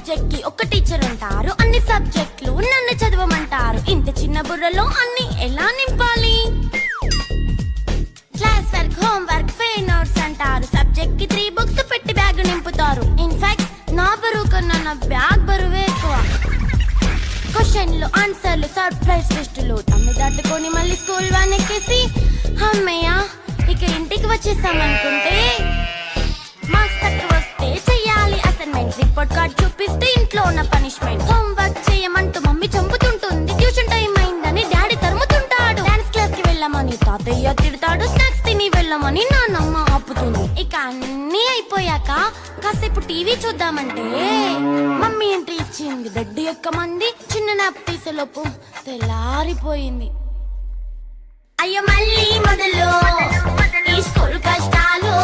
Subject కి ఒక teacher ఉంటారు, అన్ని సబ్జెక్టులు నన్ను చదవమంటారు. ఇంత చిన్న బుర్రలో అన్ని ఎలా నింపాలి? Class work, home work, fair notes అంటారు. సబ్జెక్ట్ కి 3 బుక్స్ పెట్టి బ్యాగ్ నింపుతారు. ఇన్ఫాక్ట్ నా బరువు కన్నా నా బ్యాగ్ బరువే ఎక్కువ. క్వశ్చన్లు, ఆన్సర్లు, సర్ప్రైజ్ టెస్టులు తమ్మి దాటుకొని మళ్ళీ స్కూల్ వ్యాన్ ఎక్కేసి అమ్మయ్య ఇక ఇంటికి వచ్చేసామనుకుంటే మార్క్స్ తక్కువ వస్తే చెయ్యాలి అసైన్మెంట్. రిపోర్ట్ కార్డ్ చూపిస్తే ఇంట్లో ఉన్న పనిష్మెంట్. హోమ్ వర్క్ చేయమంటూ మమ్మీ చంపుతుంటుంది. ట్యూషన్ టైం అయిందని డాడీ తరుముతుంటాడు. డాన్స్ క్లాస్ కి వెళ్ళమని తాతయ్య తిడతాడు. స్నాక్స్ తిని వెళ్ళమని నాన్నమ్మ ఆపుతుంది. ఇక అన్నీ అయిపోయాక కాసేపు టీవీ చూద్దామంటే మమ్మీ ఎంట్రీ ఇచ్చింది. బెడ్ ఎక్కమంది. చిన్న నాప్ తీసేలోపు తెల్లారిపోయింది. అయ్యో మళ్ళీ మొదలు ఈ స్కూల్ కష్టాలు.